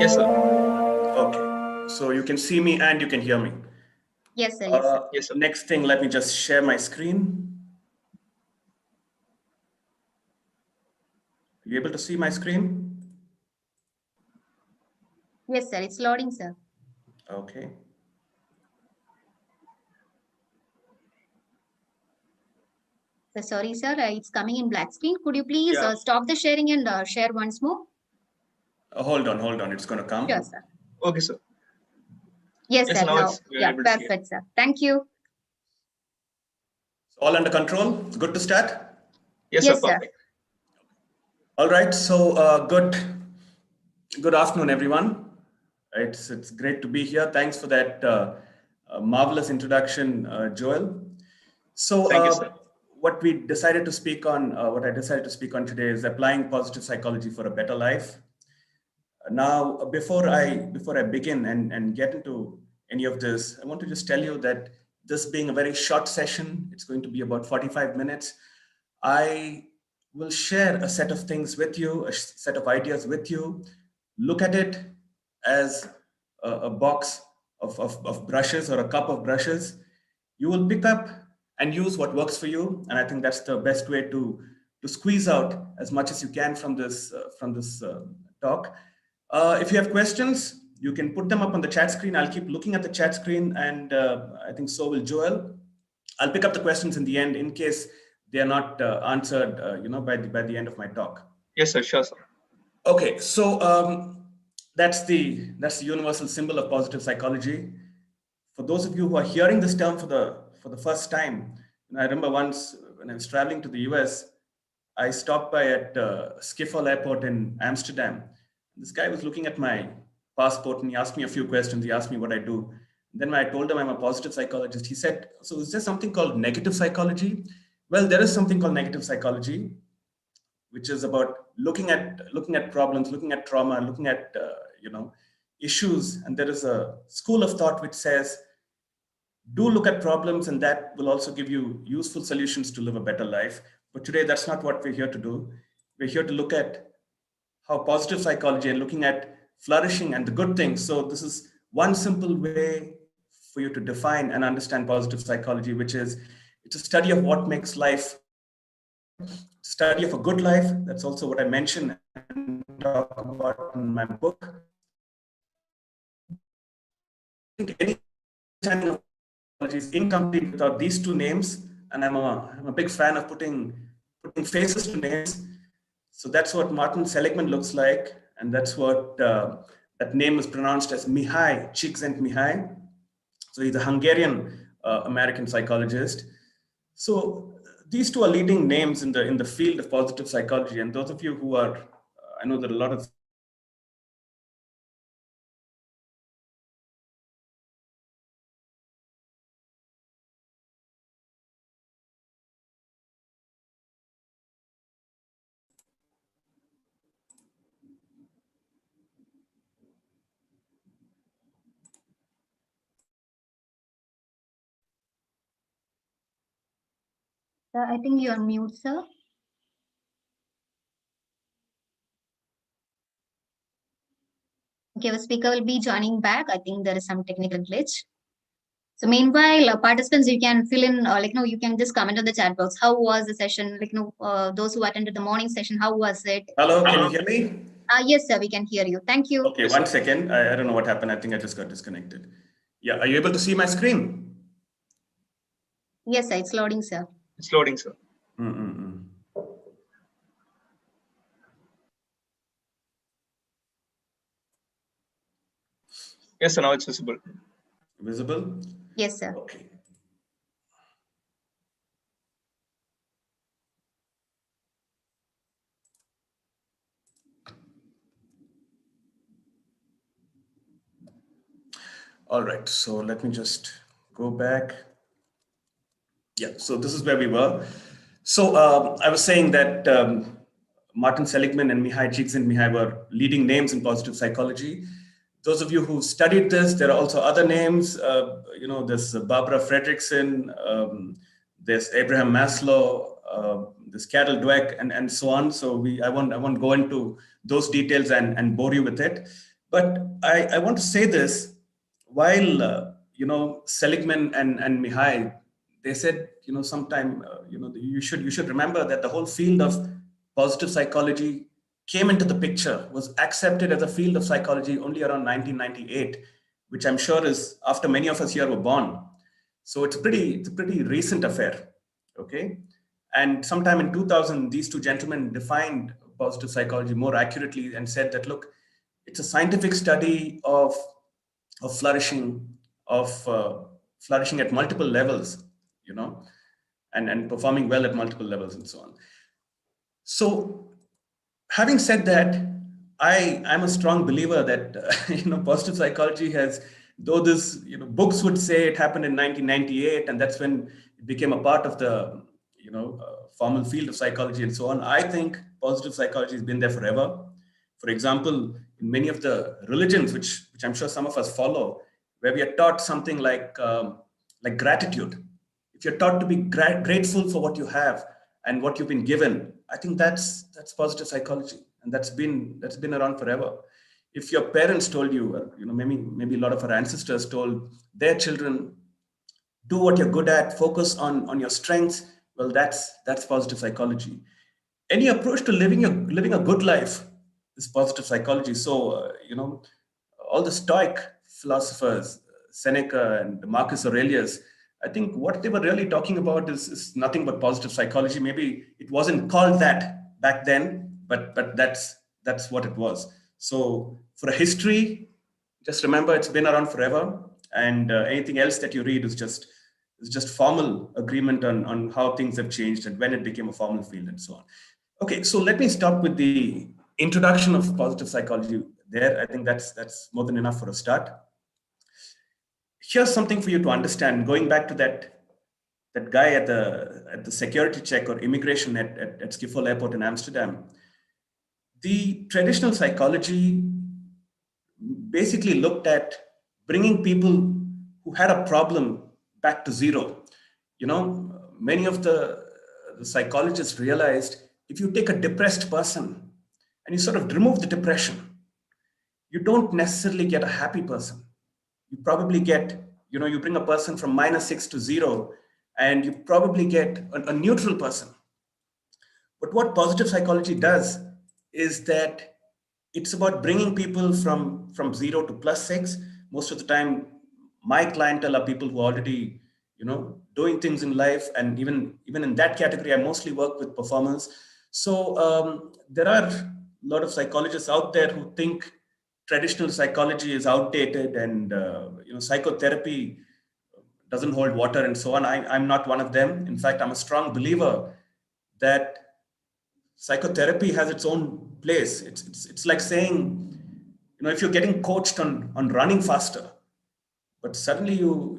Yes, sir. Okay. So you can see me and you can hear me. Yes, sir. Yes, sir. Yes, sir. Next thing, let me just share my screen. Are you able to see my screen? Yes, sir. It's loading, sir. Okay. So sorry, sir. It's coming in black screen. Could you please Yeah. stop the sharing and share once more? Hold on. It's going to come. Sure, sir. Okay, sir. Yes, Yes, sir. now Now, it's yeah, able to see it. perfect, sir. Thank you. All under control? It's good to start? Yes, Yes, sir. sir. Perfect. All right. So good afternoon, everyone. It's great to be here. Thanks for that marvelous introduction, Joel. So Thank you, sir. what I decided to speak on today is applying positive psychology for a better life. Now, before I begin and get into any of this, I want to just tell you that this being a very short session, it's going to be about 45 minutes. I will share a set of things with you, a set of ideas with you. Look at it as a box of brushes or a cup of brushes. You will pick up and use what works for you, and I think that's the best way to squeeze out as much as you can from this talk. If you have questions, you can put them up on the chat screen. I'll keep looking at the chat screen, and I think so will Joel. I'll pick up the questions in the end in case they are not answered, by the end of my talk. Yes, sir. Sure, sir. Okay, so that's the universal symbol of positive psychology. For those of you who are hearing this term for the first time, I remember once when I was traveling to the US, I stopped by at Schiphol Airport in Amsterdam. This guy was looking at my passport and he asked me a few questions. He asked me what I do. And then when I told him I'm a positive psychologist, he said, "So is there something called negative psychology?" Well, there is something called negative psychology, which is about looking at problems, looking at trauma, looking at issues. And there is a school of thought which says, do look at problems, and that will also give you useful solutions to live a better life. But today, that's not what we're here to do. We're here to look at how positive psychology and looking at flourishing and the good things. So this is one simple way for you to define and understand positive psychology, which is it's a study of what makes life, study of a good life. That's also what I mentioned and talk about in my book. I think any understanding of psychology is incomplete without these two names, and I'm a big fan of putting faces to names. So that's what Martin Seligman looks like, and that's what that name is pronounced as Mihai Csikszentmihalyi. So he's a Hungarian American psychologist. So these two are leading names in the field of positive psychology. And those of you who are, I know that a lot of I think you're on mute, sir. Okay, the speaker will be joining back. I think there is some technical glitch. So meanwhile, participants, you can fill in, you can just comment on the chat box. How was the session? Those who attended the morning session, how was it? Hello, can you hear me? Yes, sir, we can hear you. Thank you. Okay, 1 second. I don't know what happened. I think I just got disconnected. Yeah, are you able to see my screen? Yes, sir, it's loading, sir. It's loading, sir. Yes, sir. Now it's visible. Visible? Yes, sir. Okay. All right, so let me just go back. Yeah, so this is where we were. So I was saying that Martin Seligman and Mihai Csikszentmihalyi were leading names in positive psychology. Those of you who studied this, there are also other names. There's Barbara Fredrickson, there's Abraham Maslow, there's Carol Dweck, and so on. So I won't go into those details and bore you with it. But I want to say this, while, Seligman and Mihai, they said, sometime, you should remember that the whole field of positive psychology came into the picture, was accepted as a field of psychology only around 1998, which I'm sure is after many of us here were born. So it's a pretty recent affair, okay? And sometime in 2000, these two gentlemen defined positive psychology more accurately and said that, look, it's a scientific study of flourishing, flourishing at multiple levels, and performing well at multiple levels and so on. So, having said that, I'm a strong believer that positive psychology has, though this books would say it happened in 1998 and that's when it became a part of the formal field of psychology and so on. I think positive psychology has been there forever. For example, in many of the religions, which I'm sure some of us follow, where we are taught something like gratitude. If you're taught to be grateful for what you have and what you've been given, I think that's positive psychology, and that's been around forever. If your parents told you, maybe a lot of our ancestors told their children, do what you're good at, focus on your strengths, well, that's positive psychology. Any approach to living a good life is positive psychology. So, all the Stoic philosophers, Seneca and Marcus Aurelius, I think what they were really talking about is nothing but positive psychology. Maybe it wasn't called that back then, but that's what it was. So for a history, just remember it's been around forever, and anything else that you read is just formal agreement on how things have changed and when it became a formal field and so on. Okay, so let me start with the introduction of positive psychology there. I think that's more than enough for a start. Here's something for you to understand. Going back to that guy at the security check or immigration at Schiphol Airport in Amsterdam, the traditional psychology basically looked at bringing people who had a problem back to zero. Many of the psychologists realized if you take a depressed person and you sort of remove the depression, you don't necessarily get a happy person. You probably get, you bring a person from -6 to 0, and you probably get a neutral person. But what positive psychology does is that it's about bringing people from 0 to +6. Most of the time, my clientele are people who are already, doing things in life. And even in that category, I mostly work with performers. So there are a lot of psychologists out there who think traditional psychology is outdated and psychotherapy doesn't hold water and so on. I'm not one of them. In fact, I'm a strong believer that psychotherapy has its own place. It's like saying, if you're getting coached on running faster, but suddenly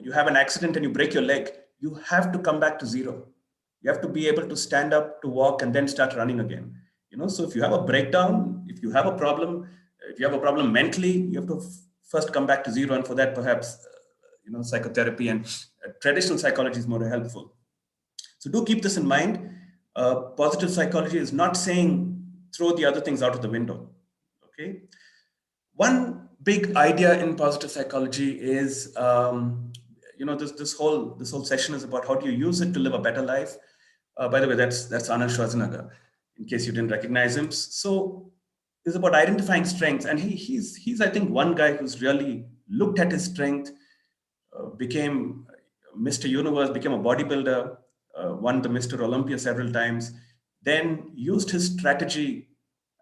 you have an accident and you break your leg, you have to come back to 0. You have to be able to stand up, to walk, and then start running again. So if you have a breakdown, if you have a problem mentally, you have to first come back to 0. And for that, perhaps, psychotherapy and traditional psychology is more helpful. So do keep this in mind. Positive psychology is not saying throw the other things out of the window. Okay. One big idea in positive psychology is, this whole session is about how do you use it to live a better life. By the way, that's Arnold Schwarzenegger, in case you didn't recognize him. So it's about identifying strengths, and he's I think one guy who's really looked at his strength, became Mr. Universe, became a bodybuilder, won the Mr. Olympia several times, then used his strategy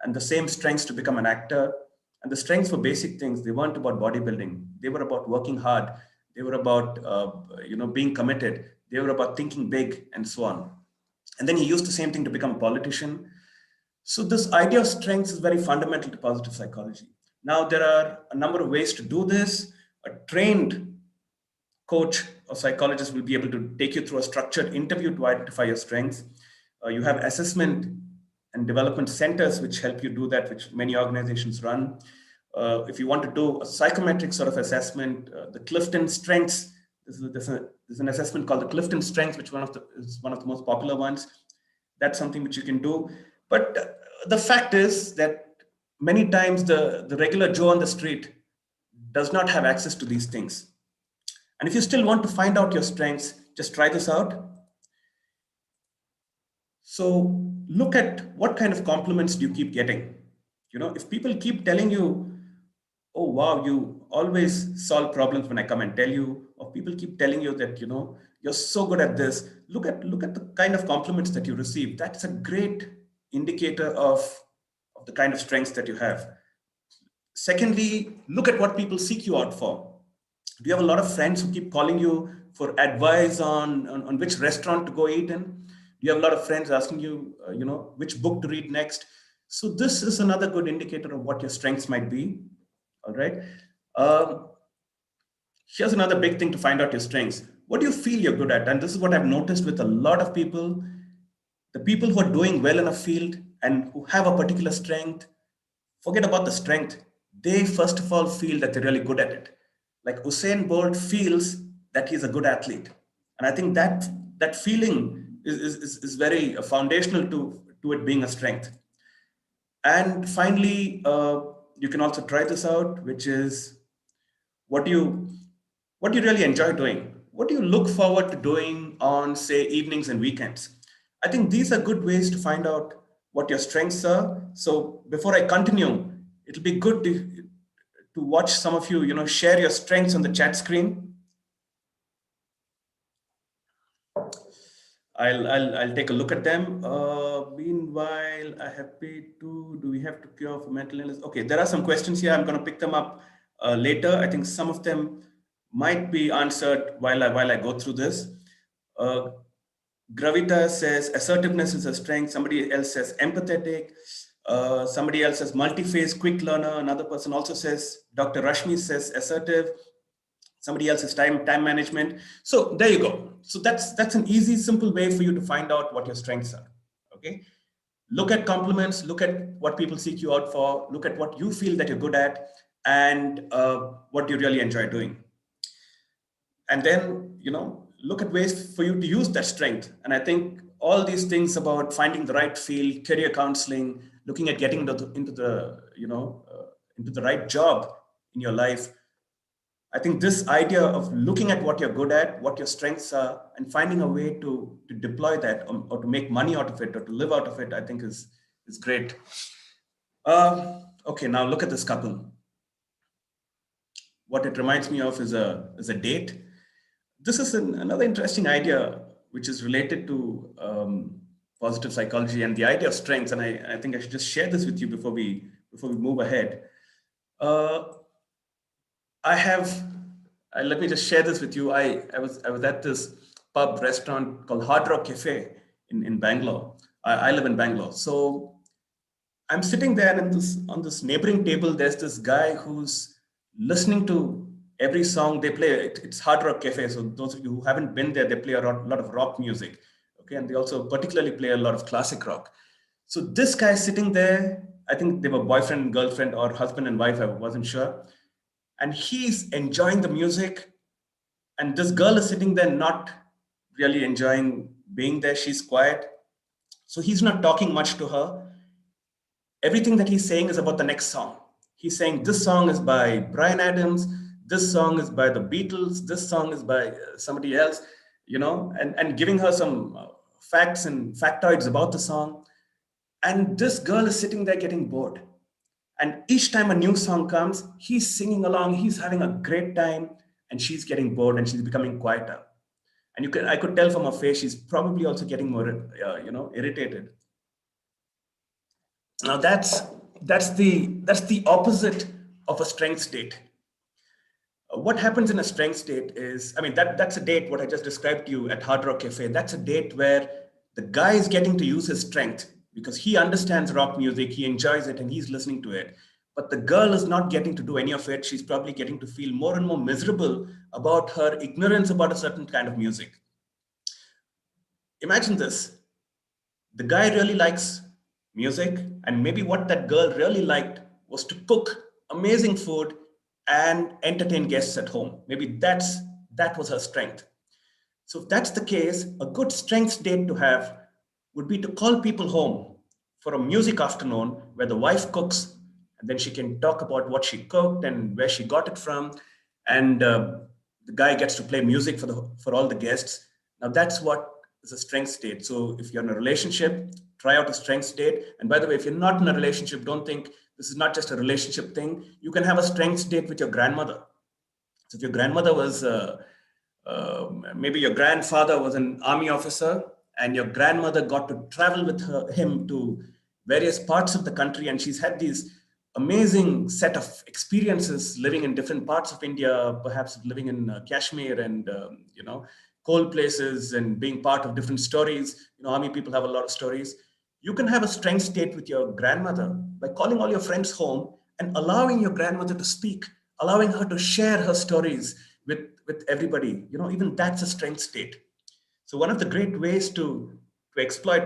and the same strengths to become an actor. And the strengths were basic things. They weren't about bodybuilding. They were about working hard. They were about being committed. They were about thinking big and so on. And then he used the same thing to become a politician. So this idea of strengths is very fundamental to positive psychology. Now, there are a number of ways to do this. A trained coach or psychologist will be able to take you through a structured interview to identify your strengths. You have assessment and development centers which help you do that, which many organizations run. If you want to do a psychometric sort of assessment, the Clifton Strengths, there's an assessment called the Clifton Strengths, which is one of the most popular ones. That's something which you can do. But the fact is that many times the regular Joe on the street does not have access to these things. And if you still want to find out your strengths, just try this out. So look at what kind of compliments do you keep getting. If people keep telling you, oh wow, you always solve problems when I come and tell you, or people keep telling you that you're so good at this, look at the kind of compliments that you receive. That's a great indicator of the kind of strengths that you have. Secondly, look at what people seek you out for. Do you have a lot of friends who keep calling you for advice on which restaurant to go eat in? Do you have a lot of friends asking you, which book to read next? So this is another good indicator of what your strengths might be. All right. Here's another big thing to find out your strengths. What do you feel you're good at? And this is what I've noticed with a lot of people. The people who are doing well in a field and who have a particular strength, forget about the strength. They first of all feel that they're really good at it. Like Usain Bolt feels that he's a good athlete. And I think that feeling is very foundational to it being a strength. And finally, you can also try this out, which is what do you really enjoy doing? What do you look forward to doing on, say, evenings and weekends? I think these are good ways to find out what your strengths are. So before I continue, it'll be good to watch some of you, share your strengths on the chat screen. I'll take a look at them. Meanwhile, I have paid to. Do we have to cure for mental illness? Okay, there are some questions here. I'm going to pick them up later. I think some of them might be answered while I go through this. Gravita says assertiveness is a strength. Somebody else says empathetic. Somebody else says multi-phase, quick learner. Another person also says, Dr. Rashmi says assertive. Somebody else is time management. So there you go. So that's an easy, simple way for you to find out what your strengths are. Okay. Look at compliments, look at what people seek you out for, look at what you feel that you're good at, and what you really enjoy doing. And then, look at ways for you to use that strength. And I think all these things about finding the right field, career counseling, looking at getting into the right job in your life. I think this idea of looking at what you're good at, what your strengths are, and finding a way to deploy that or to make money out of it or to live out of it, I think is great. Okay, now look at this couple. What it reminds me of is a date. This is another interesting idea, which is related to positive psychology and the idea of strengths. And I think I should just share this with you before we move ahead. Let me just share this with you. I was at this pub restaurant called Hard Rock Cafe in Bangalore. I live in Bangalore. So I'm sitting there, and on this neighboring table, there's this guy who's listening to every song they play. It's Hard Rock Cafe. So those of you who haven't been there, they play a lot of rock music. Okay, and they also particularly play a lot of classic rock. So this guy sitting there, I think they were boyfriend and girlfriend or husband and wife, I wasn't sure. And he's enjoying the music. And this girl is sitting there not really enjoying being there. She's quiet. So he's not talking much to her. Everything that he's saying is about the next song. He's saying this song is by Bryan Adams. This song is by the Beatles. This song is by somebody else, and giving her some facts and factoids about the song. And this girl is sitting there getting bored. And each time a new song comes, he's singing along, he's having a great time, and she's getting bored and she's becoming quieter. And I could tell from her face, she's probably also getting more, irritated. Now that's the opposite of a strength state. What happens in a strength state is, that's a date, what I just described to you at Hard Rock Cafe. That's a date where the guy is getting to use his strength because he understands rock music, he enjoys it, and he's listening to it. But the girl is not getting to do any of it. She's probably getting to feel more and more miserable about her ignorance about a certain kind of music. Imagine this. The guy really likes music, and maybe what that girl really liked was to cook amazing food and entertain guests at home. Maybe that was her strength. So if that's the case, a good strengths date to have would be to call people home for a music afternoon where the wife cooks and then she can talk about what she cooked and where she got it from, and the guy gets to play music for all the guests. Now that's what is a strength state. So if you're in a relationship, try out a strength state. And by the way, if you're not in a relationship, don't think this is not just a relationship thing. You can have a strength state with your grandmother. So if your grandmother was maybe your grandfather was an army officer, and your grandmother got to travel with him to various parts of the country, and she's had these amazing set of experiences living in different parts of India, perhaps living in Kashmir and cold places, and being part of different stories. Army people have a lot of stories. You can have a strength state with your grandmother by calling all your friends home and allowing your grandmother to speak, allowing her to share her stories with everybody. Even that's a strength state. So one of the great ways to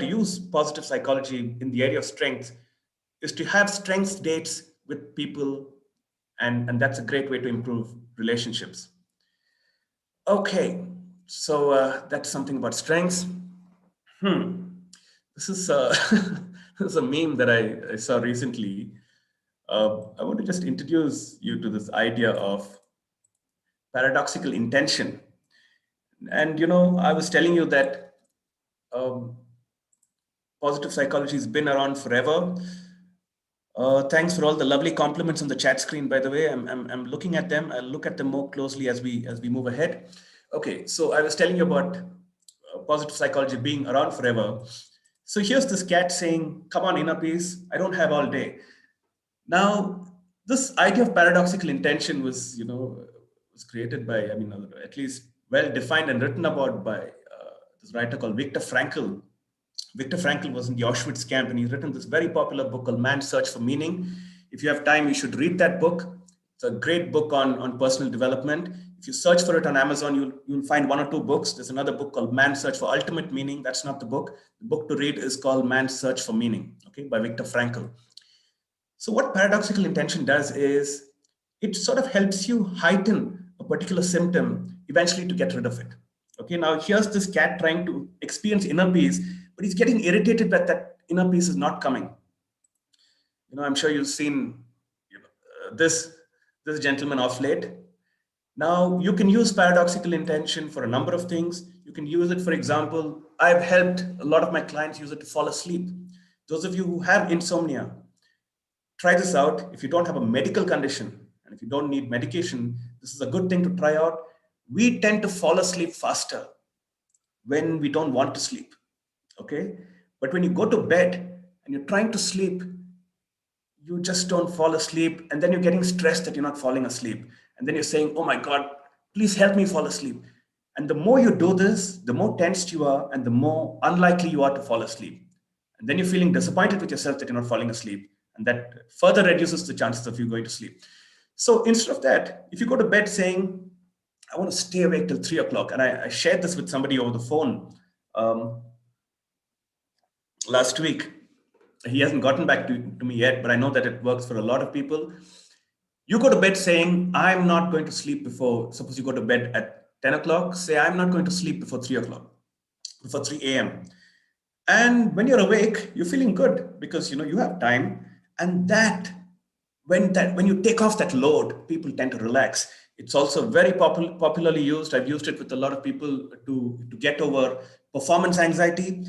use positive psychology in the area of strength is to have strength dates with people, and that's a great way to improve relationships. Okay, so that's something about strengths. This is this is a meme that I saw recently. I want to just introduce you to this idea of paradoxical intention. And I was telling you that positive psychology has been around forever. Thanks for all the lovely compliments on the chat screen, by the way. I'm looking at them. I'll look at them more closely as we move ahead. Okay, so I was telling you about positive psychology being around forever. So here's this cat saying, "Come on, inner peace. I don't have all day." Now, this idea of paradoxical intention was created by, at least well defined and written about by this writer called Viktor Frankl. Viktor Frankl was in the Auschwitz camp, and he's written this very popular book called Man's Search for Meaning. If you have time, you should read that book. It's a great book on personal development. If you search for it on Amazon, you'll find one or two books. There's another book called Man's Search for Ultimate Meaning. That's not the book. The book to read is called Man's Search for Meaning, okay, by Viktor Frankl. So what paradoxical intention does is it sort of helps you heighten a particular symptom eventually to get rid of it. Okay, now here's this cat trying to experience inner peace, but he's getting irritated that inner peace is not coming. I'm sure you've seen this gentleman off late. Now, you can use paradoxical intention for a number of things. You can use it, for example, I've helped a lot of my clients use it to fall asleep. Those of you who have insomnia, try this out. If you don't have a medical condition, and if you don't need medication, this is a good thing to try out. We tend to fall asleep faster when we don't want to sleep, okay? But when you go to bed and you're trying to sleep, you just don't fall asleep, and then you're getting stressed that you're not falling asleep. And then you're saying, "Oh my God, please help me fall asleep." And the more you do this, the more tensed you are, and the more unlikely you are to fall asleep. And then you're feeling disappointed with yourself that you're not falling asleep. And that further reduces the chances of you going to sleep. So instead of that, if you go to bed saying, "I want to stay awake till 3 o'clock," and I shared this with somebody over the phone last week. He hasn't gotten back to me yet, but I know that it works for a lot of people. You go to bed saying, "I'm not going to sleep before," suppose you go to bed at 10 o'clock, say, "I'm not going to sleep before 3 o'clock, before 3 a.m. And when you're awake, you're feeling good because you have time. And when you take off that load, people tend to relax. It's also very popularly used. I've used it with a lot of people to get over performance anxiety,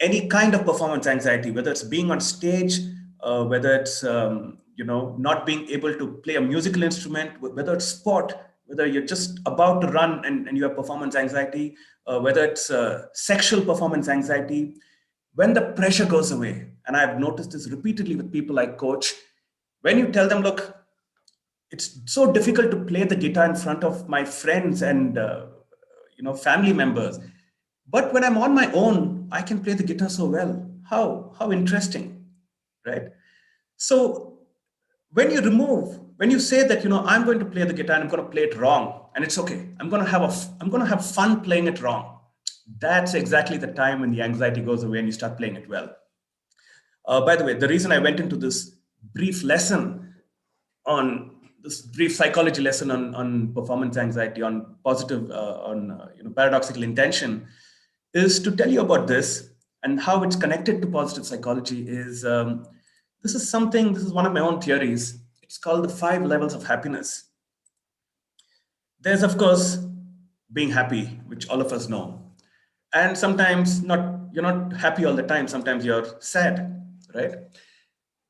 any kind of performance anxiety, whether it's being on stage, whether it's not being able to play a musical instrument, whether it's sport, whether you're just about to run and you have performance anxiety, whether it's sexual performance anxiety. When the pressure goes away, and I've noticed this repeatedly with people I coach, when you tell them, "Look, it's so difficult to play the guitar in front of my friends and family members, but when I'm on my own, I can play the guitar so well. How interesting, right?" So when you say that, "I'm going to play the guitar and I'm going to play it wrong, and it's okay. I'm going to have fun playing it wrong." That's exactly the time when the anxiety goes away and you start playing it well. By the way, the reason I went into this brief psychology lesson on performance anxiety, on paradoxical intention, is to tell you about this and how it's connected to positive psychology. This is one of my own theories. It's called the 5 levels of happiness. There's, of course, being happy, which all of us know. And sometimes you're not happy all the time. Sometimes you're sad, right?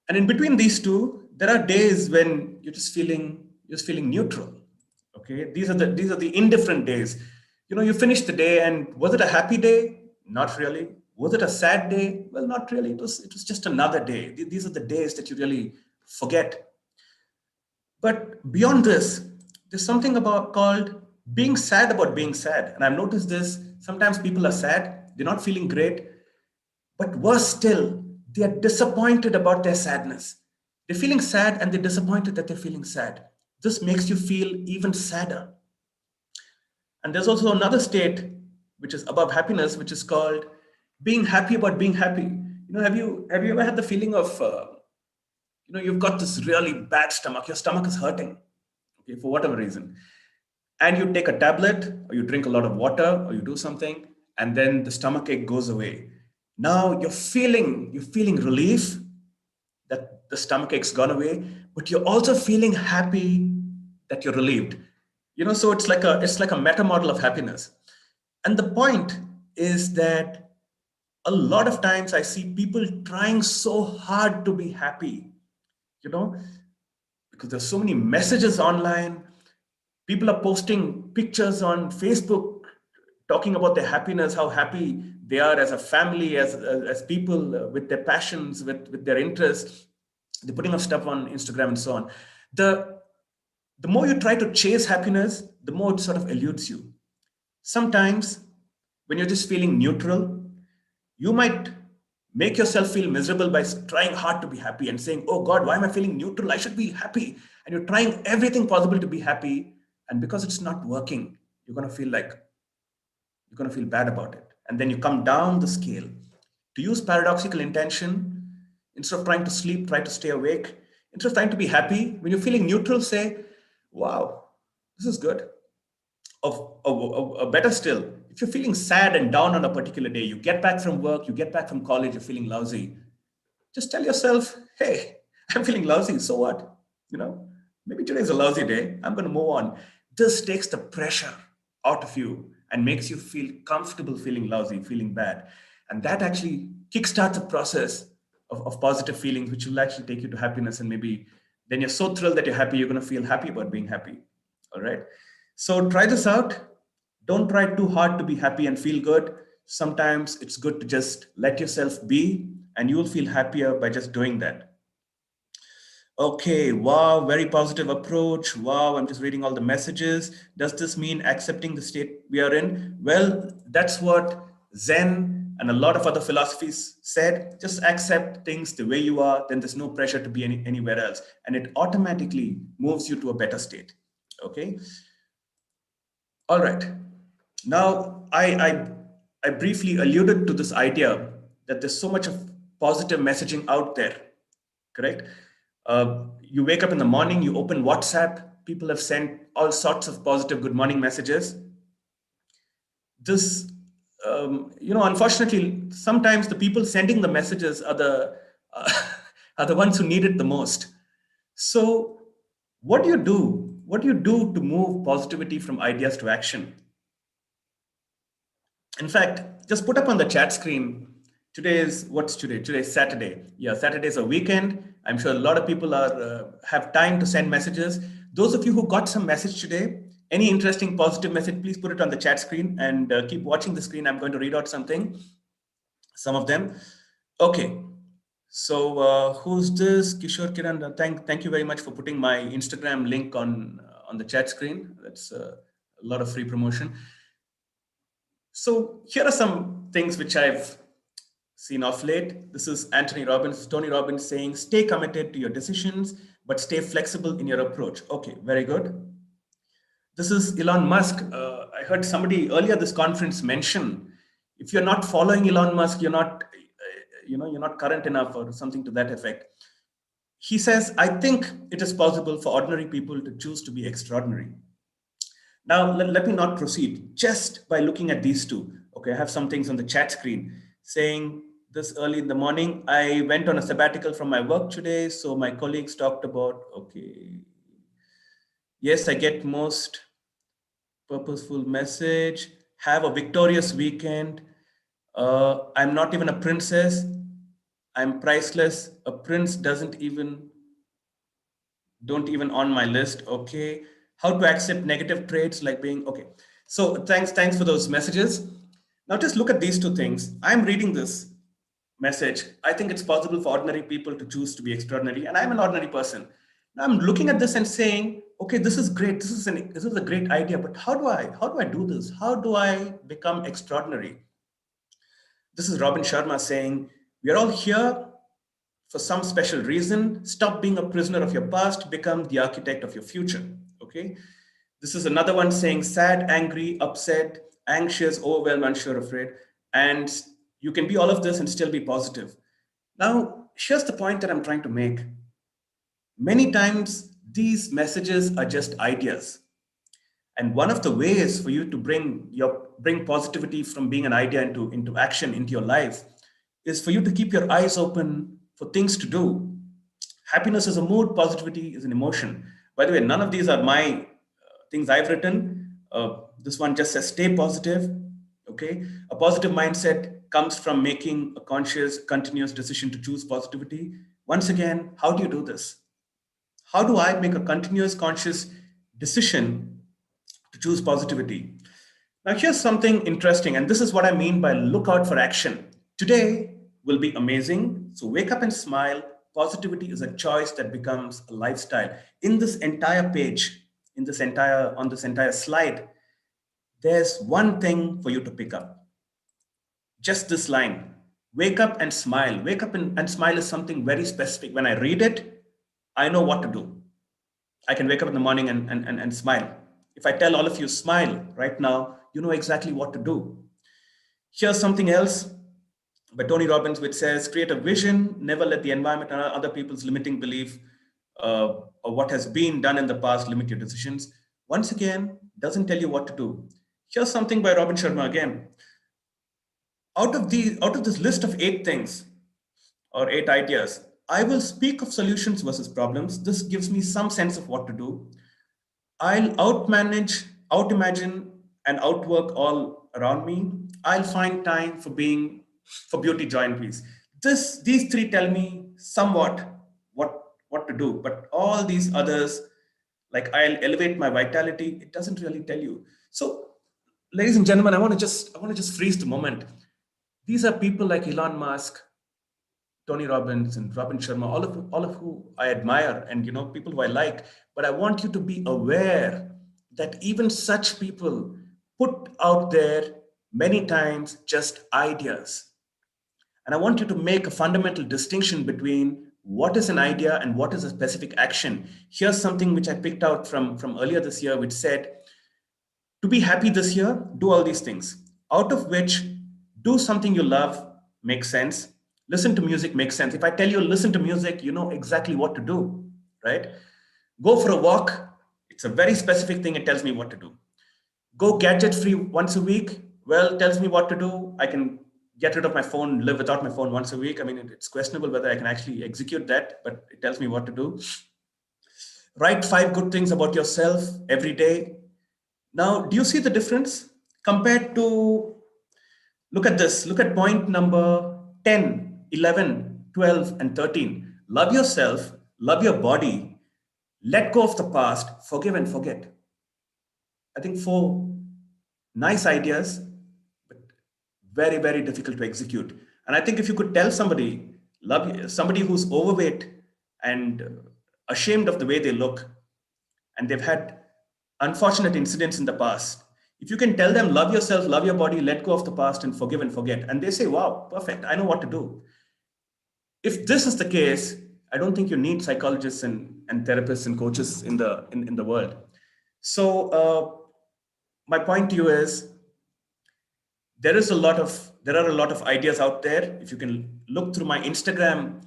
And in between these two, there are days when you're just feeling neutral. Okay, these are the indifferent days. You finish the day, and was it a happy day? Not really. Was it a sad day? Well, not really. It was just another day. These are the days that you really forget. But beyond this, there's something called being sad about being sad. And I've noticed this. Sometimes people are sad, they're not feeling great, but worse still, they are disappointed about their sadness. They're feeling sad and they're disappointed that they're feeling sad. This makes you feel even sadder. And there's also another state which is above happiness, which is called being happy about being happy. Have you ever had the feeling of you've got this really bad stomach, your stomach is hurting, okay, for whatever reason, and you take a tablet or you drink a lot of water or you do something, and then the stomach ache goes away. Now you're feeling relief that the stomach ache's gone away, but you're also feeling happy that you're relieved. So it's like a meta model of happiness. And the point is that a lot of times I see people trying so hard to be happy, because there's so many messages online. People are posting pictures on Facebook talking about their happiness, how happy they are as a family, as people, with their passions, with their interests. They're putting up stuff on Instagram and so on. The more you try to chase happiness, the more it sort of eludes you. Sometimes when you're just feeling neutral, you might make yourself feel miserable by trying hard to be happy and saying, oh God, why am I feeling neutral? I should be happy. And you're trying everything possible to be happy. And because it's not working, you're going to feel bad about it. And then you come down the scale. To use paradoxical intention, instead of trying to sleep, try to stay awake. Instead of trying to be happy, when you're feeling neutral, say, wow, this is good. Or better still, if you're feeling sad and down on a particular day, you get back from work, you get back from college, you're feeling lousy, just tell yourself, hey, I'm feeling lousy, so what? Maybe today's a lousy day, I'm going to move on. This takes the pressure out of you and makes you feel comfortable feeling lousy, feeling bad. And that actually kickstarts a process of positive feelings, which will actually take you to happiness. And maybe then you're so thrilled that you're happy, you're going to feel happy about being happy. All right. So try this out. Don't try too hard to be happy and feel good. Sometimes it's good to just let yourself be, and you will feel happier by just doing that. Okay, wow, very positive approach. Wow, I'm just reading all the messages. Does this mean accepting the state we are in? Well, that's what Zen and a lot of other philosophies said. Just accept things the way you are, then there's no pressure to be anywhere else. And it automatically moves you to a better state. Okay. All right. Now, I briefly alluded to this idea that there's so much of positive messaging out there, correct? You wake up in the morning, you open WhatsApp, people have sent all sorts of positive good morning messages. This, unfortunately, sometimes the people sending the messages are the ones who need it the most. So what do you do? What do you do to move positivity from ideas to action? In fact, just put up on the chat screen. What's today? Today's Saturday. Yeah, Saturday is a weekend. I'm sure a lot of people have time to send messages. Those of you who got some message today, any interesting positive message, please put it on the chat screen and keep watching the screen. I'm going to read out some of them. Okay. So who's this? Kishore Kiran, thank you very much for putting my Instagram link on the chat screen. That's a lot of free promotion. So here are some things which I've seen off late. This is Tony Robbins saying, stay committed to your decisions, but stay flexible in your approach. Okay, very good. This is Elon Musk. I heard somebody earlier this conference mention, if you're not following Elon Musk, you're not current enough or something to that effect. He says, I think it is possible for ordinary people to choose to be extraordinary. Now, let me not proceed just by looking at these two. Okay, I have some things on the chat screen saying this early in the morning. I went on a sabbatical from my work today. So my colleagues talked about, okay, yes, I get most purposeful message, have a victorious weekend. I'm not even a princess. I'm priceless. A prince don't even on my list. Okay. How to accept negative traits like being okay. So thanks for those messages. Now just look at these two things. I'm reading this message. I think it's possible for ordinary people to choose to be extraordinary, and I'm an ordinary person. Now I'm looking at this and saying, okay, this is great. This is a great idea, but how do I do this? How do I become extraordinary? This is Robin Sharma saying, we are all here for some special reason. Stop being a prisoner of your past, become the architect of your future. Okay. This is another one saying sad, angry, upset, anxious, overwhelmed, unsure, afraid. And you can be all of this and still be positive. Now, here's the point that I'm trying to make. Many times, these messages are just ideas. And one of the ways for you to bring positivity from being an idea into action into your life is for you to keep your eyes open for things to do. Happiness is a mood, positivity is an emotion. By the way, none of these are my things I've written. This one just says stay positive. Okay. A positive mindset comes from making a conscious, continuous decision to choose positivity. Once again, how do you do this? How do I make a continuous, conscious decision to choose positivity? Now, here's something interesting, and this is what I mean by look out for action. Today will be amazing. So wake up and smile. Positivity is a choice that becomes a lifestyle. In this entire page, on this entire slide, there's one thing for you to pick up. Just this line. Wake up and smile. Wake up and smile is something very specific. When I read it, I know what to do. I can wake up in the morning and smile. If I tell all of you smile right now, you know exactly what to do. Here's something else by Tony Robbins, which says, create a vision, never let the environment or other people's limiting belief or what has been done in the past limit your decisions. Once again, doesn't tell you what to do. Here's something by Robin Sharma again. Out of this list of 8 things or 8 ideas, I will speak of solutions versus problems. This gives me some sense of what to do. I'll outmanage, outimagine, and outwork all around me. I'll find time for beauty, joy, and peace. These 3 tell me somewhat what to do, but all these others, like I'll elevate my vitality, it doesn't really tell you. So, ladies and gentlemen, I want to just freeze the moment. These are people like Elon Musk, Tony Robbins, and Robin Sharma, all of who I admire, and people who I like. But I want you to be aware that even such people put out there many times just ideas. And I want you to make a fundamental distinction between what is an idea and what is a specific action. Here's something which I picked out from earlier this year, which said, to be happy this year, do all these things, out of which do something you love makes sense. Listen to music makes sense. If I tell you listen to music, you know exactly what to do, right? Go for a walk. It's a very specific thing. It tells me what to do. Go gadget free once a week. Well, tells me what to do. I can get rid of my phone, live without my phone once a week. I mean, it's questionable whether I can actually execute that, but it tells me what to do. Write 5 good things about yourself every day. Now, do you see the difference compared to, look at this, look at point number 10, 11, 12, and 13. Love yourself, love your body, let go of the past, forgive and forget. I think 4 nice ideas, but very, very difficult to execute. And I think if you could tell somebody who's overweight and ashamed of the way they look, and they've had unfortunate incidents in the past, if you can tell them, love yourself, love your body, let go of the past, and forgive and forget, and they say, wow, perfect, I know what to do. If this is the case, I don't think you need psychologists and therapists and coaches in the world. So my point to you is, there are a lot of ideas out there. If you can look through my Instagram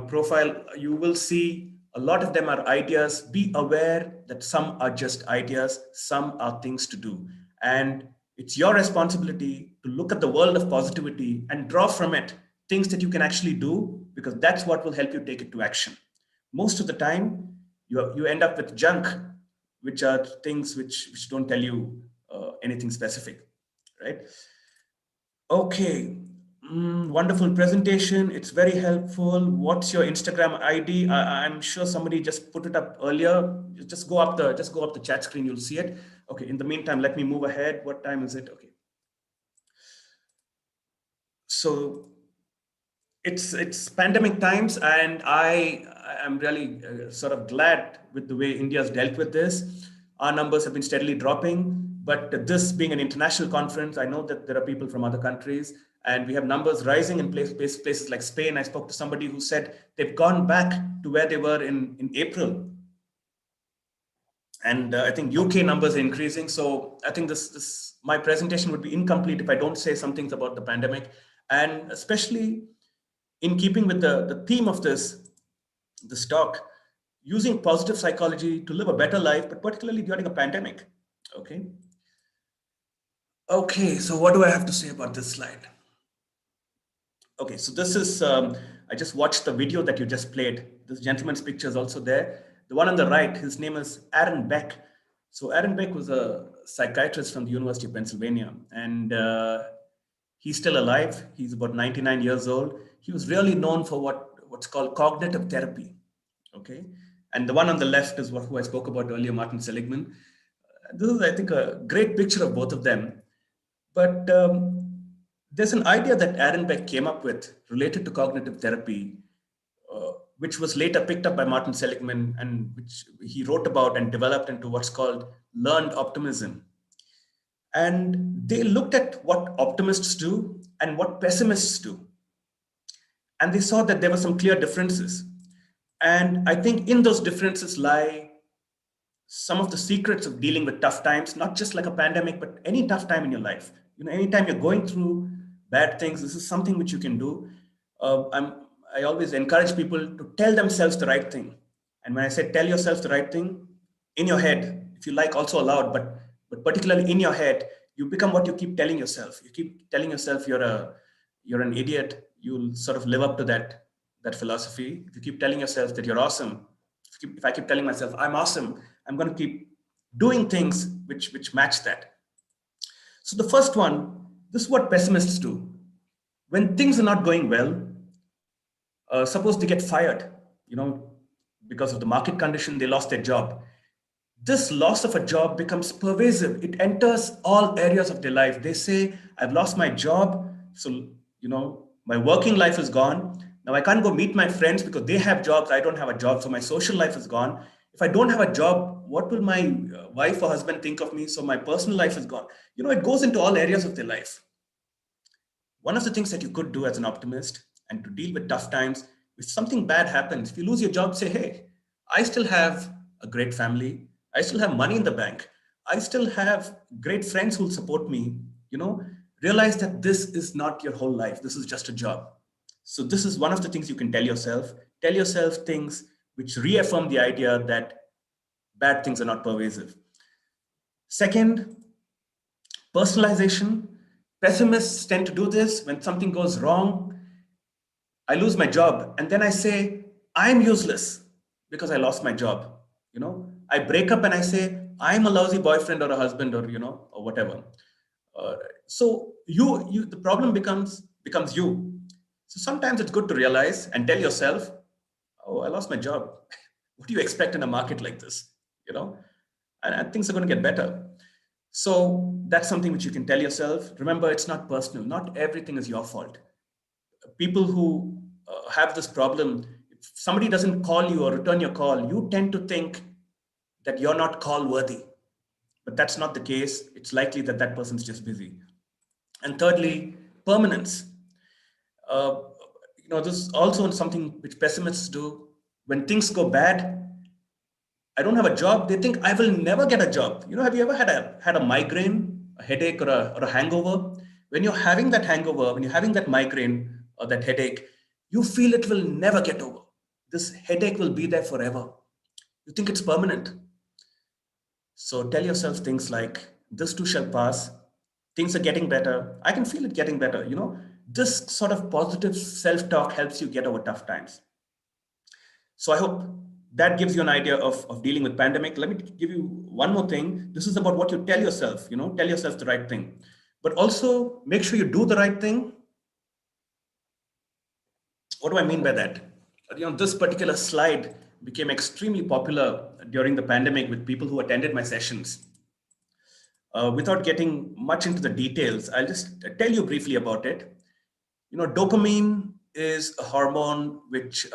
profile, you will see a lot of them are ideas. Be aware that some are just ideas, some are things to do. And It's your responsibility to look at the world of positivity and draw from it things that you can actually do, because that's what will help you take it to action. Most of the time, you end up with junk, which are things which don't tell you anything specific, right? Okay. Wonderful presentation. It's very helpful. What's your Instagram ID? I'm sure somebody just put it up earlier. Just go up the chat screen. You'll see it. Okay. In the meantime, let me move ahead. What time is it? Okay. So it's pandemic times, and I am really sort of glad with the way India's dealt with this. Our numbers have been steadily dropping, but this being an international conference, I know that there are people from other countries, and we have numbers rising in places like Spain. I spoke to somebody who said they've gone back to where they were in April. And I think UK numbers are increasing. So I think my presentation would be incomplete if I don't say some things about the pandemic, and especially in keeping with the theme of this talk, using positive psychology to live a better life, but particularly during a pandemic. Okay, so what do I have to say about this slide? Okay, so this is, I just watched the video that you just played. This gentleman's picture is also there. The one on the right, his name is Aaron Beck. So Aaron Beck was a psychiatrist from the University of Pennsylvania, and he's still alive. He's about 99 years old. He was really known for what's called cognitive therapy. Okay. And the one on the left is who I spoke about earlier, Martin Seligman. This is, I think, a great picture of both of them. But there's an idea that Aaron Beck came up with related to cognitive therapy, which was later picked up by Martin Seligman, and which he wrote about and developed into what's called learned optimism. And they looked at what optimists do and what pessimists do. And they saw that there were some clear differences. And I think in those differences lie some of the secrets of dealing with tough times, not just like a pandemic, but any tough time in your life. Anytime you're going through bad things, this is something which you can do. I always encourage people to tell themselves the right thing. And when I say tell yourself the right thing, in your head, if you like, also aloud, but particularly in your head, you become what you keep telling yourself. You keep telling yourself you're an idiot, you'll sort of live up to that philosophy. If you keep telling yourself that you're awesome, if I keep telling myself I'm awesome, I'm going to keep doing things which match that. So the first one, this is what pessimists do. When things are not going well, suppose they get fired, because of the market condition, they lost their job. This loss of a job becomes pervasive. It enters all areas of their life. They say, I've lost my job. So, my working life is gone. Now I can't go meet my friends because they have jobs. I don't have a job. So my social life is gone. If I don't have a job, what will my wife or husband think of me? So my personal life is gone. It goes into all areas of their life. One of the things that you could do as an optimist and to deal with tough times, if something bad happens, if you lose your job, say, hey, I still have a great family. I still have money in the bank. I still have great friends who will support me. Realize that this is not your whole life. This is just a job. So this is one of the things you can tell yourself. Tell yourself things which reaffirm the idea that bad things are not pervasive. Second, personalization. Pessimists tend to do this when something goes wrong. I lose my job, and then I say, I'm useless because I lost my job. I break up and I say, I'm a lousy boyfriend or a husband or, or whatever. So the problem becomes you. So sometimes it's good to realize and tell yourself, oh, I lost my job. What do you expect in a market like this? And things are going to get better. So that's something which you can tell yourself. Remember, it's not personal. Not everything is your fault. People who have this problem, if somebody doesn't call you or return your call, you tend to think that you're not call worthy. But that's not the case. It's likely that that person's just busy. And thirdly, permanence. This is also something which pessimists do. When things go bad, I don't have a job. They think I will never get a job. Have you ever had a migraine, a headache, or a hangover? When you're having that hangover, when you're having that migraine or that headache, you feel it will never get over. This headache will be there forever. You think it's permanent. So tell yourself things like, this too shall pass. things are getting better. I can feel it getting better. This sort of positive self-talk helps you get over tough times. So I hope that gives you an idea of dealing with pandemic. Let me give you one more thing. This is about what you tell yourself, tell yourself the right thing, but also make sure you do the right thing. What do I mean by that? This particular slide became extremely popular during the pandemic with people who attended my sessions. Without getting much into the details, I'll just tell you briefly about it. Dopamine is a hormone which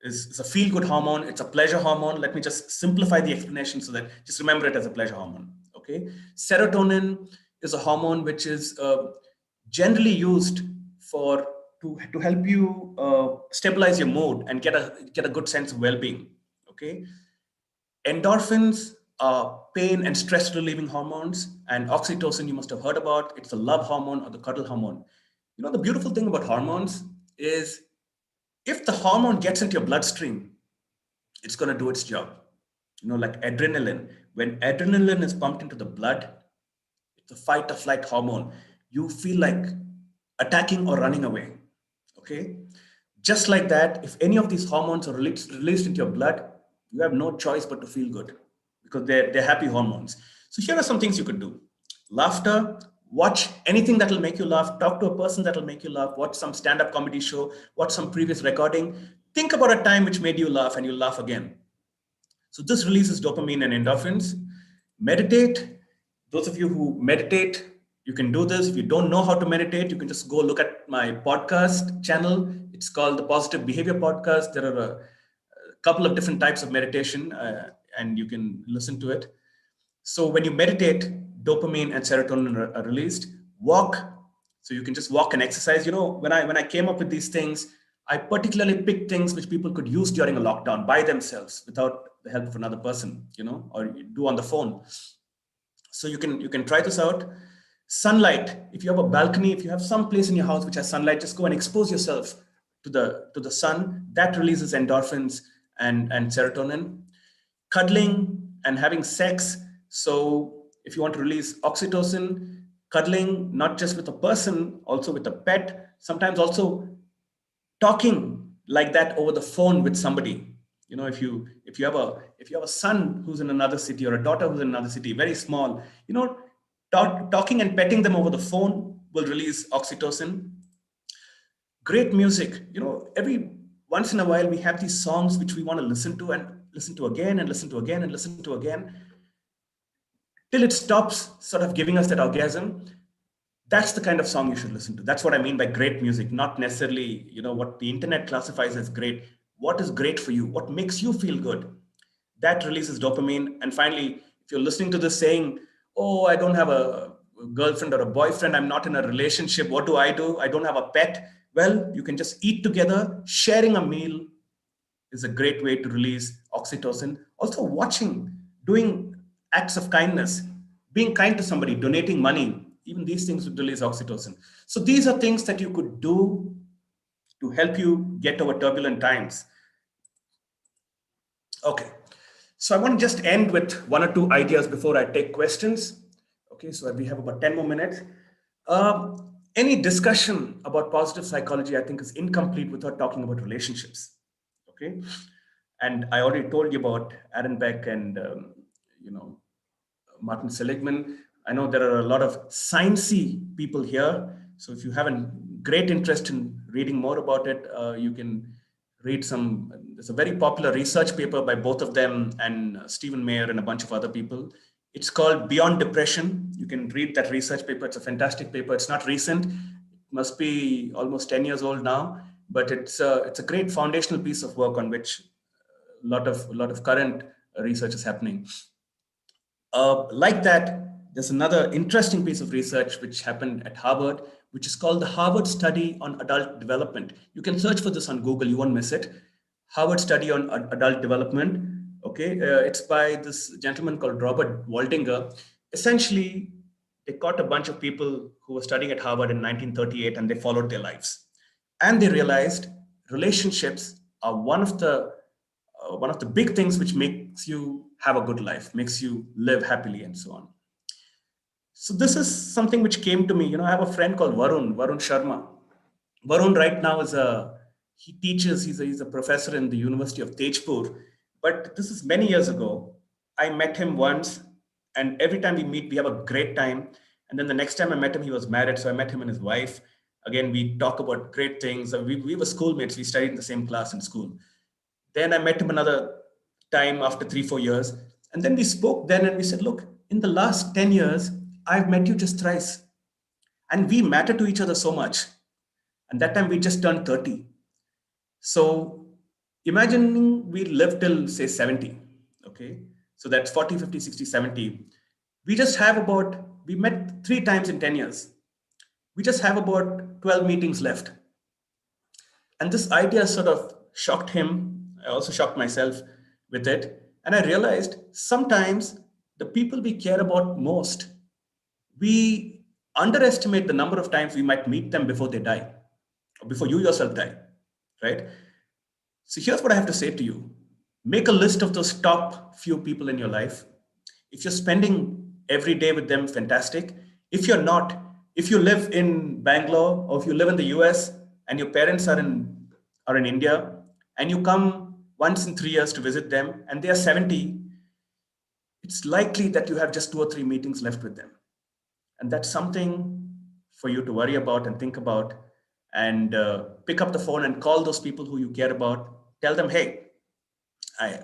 is a feel-good hormone. It's a pleasure hormone. Let me just simplify the explanation so that just remember it as a pleasure hormone. Okay. Serotonin is a hormone which is generally used to help you stabilize your mood and get a good sense of well-being. Okay. Endorphins are pain and stress relieving hormones, and oxytocin you must have heard about. It's the love hormone or the cuddle hormone. The beautiful thing about hormones is if the hormone gets into your bloodstream, it's going to do its job. Like adrenaline. When adrenaline is pumped into the blood, it's a fight or flight hormone. You feel like attacking or running away. Okay. Just like that, if any of these hormones are released into your blood, you have no choice but to feel good because they're happy hormones. So here are some things you could do. Laughter. Watch anything that will make you laugh. Talk to a person that will make you laugh. Watch some stand-up comedy show. Watch some previous recording. Think about a time which made you laugh and you'll laugh again. So this releases dopamine and endorphins. Meditate. Those of you who meditate, you can do this. If you don't know how to meditate, you can just go look at my podcast channel. It's called the Positive Behavior Podcast. There are a couple of different types of meditation and you can listen to it. So when you meditate, dopamine and serotonin are released. Walk. So you can just walk and exercise. When I came up with these things, I particularly picked things which people could use during a lockdown by themselves without the help of another person, or you do on the phone. So you can try this out. Sunlight. If you have a balcony, if you have some place in your house which has sunlight, just go and expose yourself to the sun. That releases endorphins and serotonin. Cuddling and having sex. So if you want to release oxytocin, cuddling, not just with a person, also with a pet, sometimes also talking like that over the phone with somebody. If you have a son who's in another city or a daughter who's in another city, very small, talking and petting them over the phone will release oxytocin. Great music. Every once in a while we have these songs which we want to listen to and listen to again and listen to again and listen to again till it stops sort of giving us that orgasm. That's the kind of song you should listen to. That's what I mean by great music, not necessarily, what the internet classifies as great. What is great for you? What makes you feel good? That releases dopamine. And finally, if you're listening to this saying, oh, I don't have a girlfriend or a boyfriend, I'm not in a relationship, what do? I don't have a pet. Well, you can just eat together. Sharing a meal is a great way to release oxytocin. Also watching, doing acts of kindness, being kind to somebody, donating money, even these things would release oxytocin. So these are things that you could do to help you get over turbulent times. Okay, so I want to just end with one or two ideas before I take questions. Okay, so we have about 10 more minutes. Any discussion about positive psychology, I think, is incomplete without talking about relationships. Okay, and I already told you about Aaron Beck and Martin Seligman. I know there are a lot of sciencey people here. So if you have a great interest in reading more about it, you can read there's a very popular research paper by both of them and Stephen Mayer and a bunch of other people. It's called Beyond Depression. You can read that research paper. It's a fantastic paper. It's not recent. It must be almost 10 years old now, but it's a great foundational piece of work on which a lot of current research is happening. Like that, there's another interesting piece of research which happened at Harvard, which is called the Harvard Study on Adult Development. You can search for this on Google, you won't miss it. Harvard Study on Adult Development. Okay, it's by this gentleman called Robert Waldinger. Essentially, they caught a bunch of people who were studying at Harvard in 1938 and they followed their lives. And they realized relationships are one of the big things which makes you have a good life, makes you live happily and so on. So this is something which came to me. I have a friend called Varun Sharma. Varun right now he teaches, he's a professor in the University of Tejpur, but this is many years ago. I met him once, and every time we meet, we have a great time. And then the next time I met him, he was married. So I met him and his wife. Again, we talk about great things. We were schoolmates. We studied in the same class in school. Then I met him another time after 3-4 years. And then we spoke then and we said, look, in the last 10 years, I've met you just thrice. And we matter to each other so much. And that time we just turned 30. So imagining we live till say 70. Okay. So that's 40, 50, 60, 70. We met 3 times in 10 years. We just have about 12 meetings left. And this idea sort of shocked him. I also shocked myself with it. And I realized sometimes the people we care about most, we underestimate the number of times we might meet them before they die, or before you yourself die, right? So here's what I have to say to you. Make a list of those top few people in your life. If you're spending every day with them, fantastic. If you're not, if you live in Bangalore or if you live in the US and your parents are in India and you come once in 3 years to visit them and they are 70, it's likely that you have just 2 or 3 meetings left with them. And that's something for you to worry about and think about, and pick up the phone and call those people who you care about. Tell them, hey,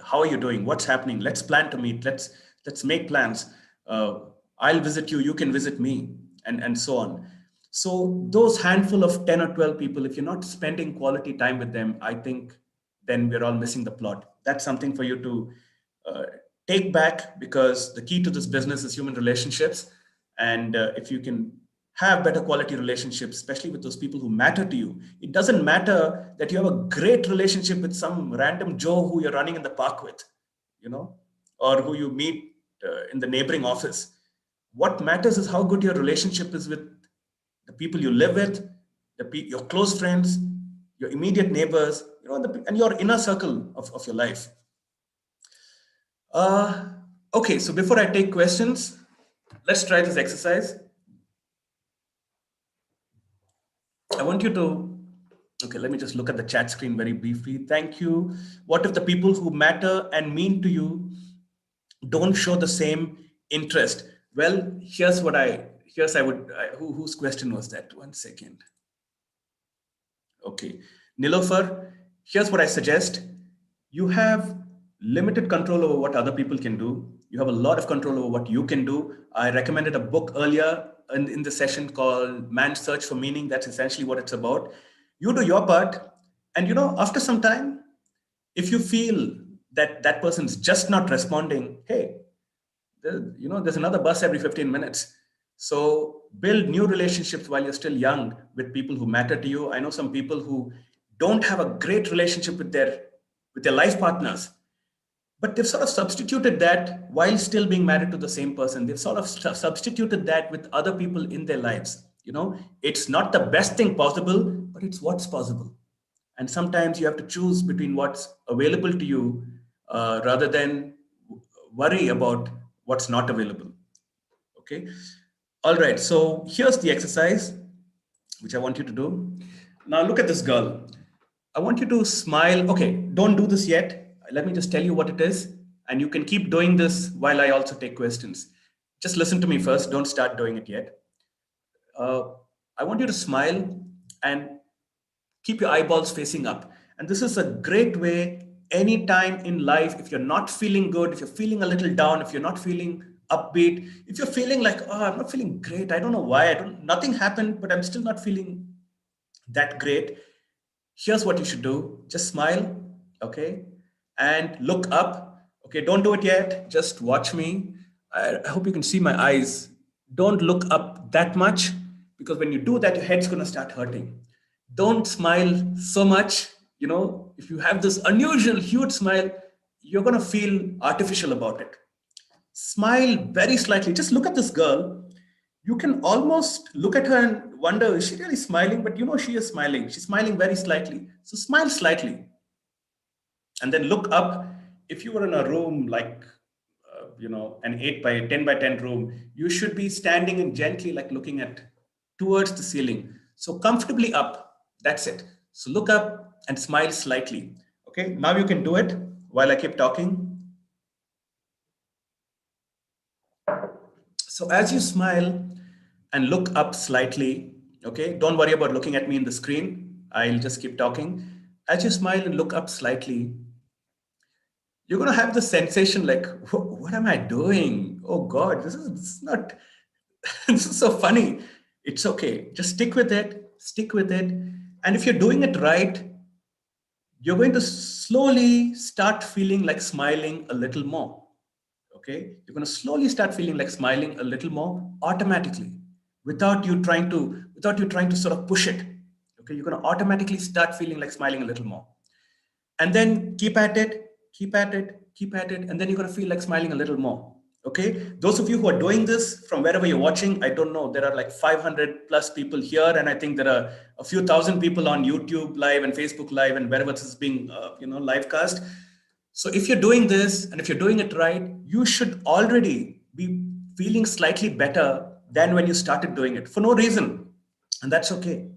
how are you doing? What's happening? Let's plan to meet. Let's make plans. I'll visit you. You can visit me, and so on. So those handful of 10 or 12 people, if you're not spending quality time with them, I think then we're all missing the plot. That's something for you to take back, because the key to this business is human relationships. And if you can have better quality relationships, especially with those people who matter to you, it doesn't matter that you have a great relationship with some random Joe who you're running in the park with, or who you meet in the neighboring office. What matters is how good your relationship is with the people you live with, your close friends, your immediate neighbors, and your inner circle of your life. Okay, so before I take questions, let's try this exercise. I want you to, okay, let me just look at the chat screen very briefly. Thank you. What if the people who matter and mean to you don't show the same interest? Well, whose question was that? 1 second. Okay, Nilofer, here's what I suggest. You have limited control over what other people can do. You have a lot of control over what you can do. I recommended a book earlier in the session called Man's Search for Meaning. That's essentially what it's about. You do your part. And, after some time, if you feel that that person's just not responding, hey, there's another bus every 15 minutes. So build new relationships while you're still young with people who matter to you. I know some people who don't have a great relationship with their life partners, but they've sort of substituted that while still being married to the same person. They've sort of substituted that with other people in their lives. It's not the best thing possible, but it's what's possible. And sometimes you have to choose between what's available to you rather than worry about what's not available. Okay. All right. So here's the exercise, which I want you to do. Now look at this girl. I want you to smile. Okay. Don't do this yet. Let me just tell you what it is. And you can keep doing this while I also take questions. Just listen to me first. Don't start doing it yet. I want you to smile and keep your eyeballs facing up. And this is a great way anytime in life, if you're not feeling good, if you're feeling a little down, if you're not feeling upbeat, if you're feeling like, oh, I'm not feeling great, I don't know why, nothing happened, but I'm still not feeling that great. Here's what you should do. Just smile, okay? And look up. Okay, don't do it yet. Just watch me. I hope you can see my eyes. Don't look up that much, because when you do that, your head's going to start hurting. Don't smile so much. If you have this unusual, huge smile, you're going to feel artificial about it. Smile very slightly. Just look at this girl. You can almost look at her and wonder, is she really smiling? But she is smiling. She's smiling very slightly. So smile slightly. And then look up. If you were in a room like an 8 by 10 by 10 room, you should be standing and gently like looking at towards the ceiling. So comfortably up, that's it. So look up and smile slightly. Okay, now you can do it while I keep talking. So as you smile and look up slightly, okay, don't worry about looking at me in the screen. I'll just keep talking. As you smile and look up slightly, you're going to have the sensation like, what am I doing? Oh God, this is not, this is so funny. It's okay. Just stick with it. Stick with it. And if you're doing it right, you're going to slowly start feeling like smiling a little more. Okay, you're going to slowly start feeling like smiling a little more automatically, without you trying to sort of push it. Okay, you're going to automatically start feeling like smiling a little more, and then keep at it, and then you're going to feel like smiling a little more. Okay, those of you who are doing this from wherever you're watching, I don't know, there are like 500 plus people here, and I think there are a few thousand people on YouTube Live and Facebook Live and wherever this is being live cast. So if you're doing this and if you're doing it right, you should already be feeling slightly better than when you started doing it for no reason. And that's okay,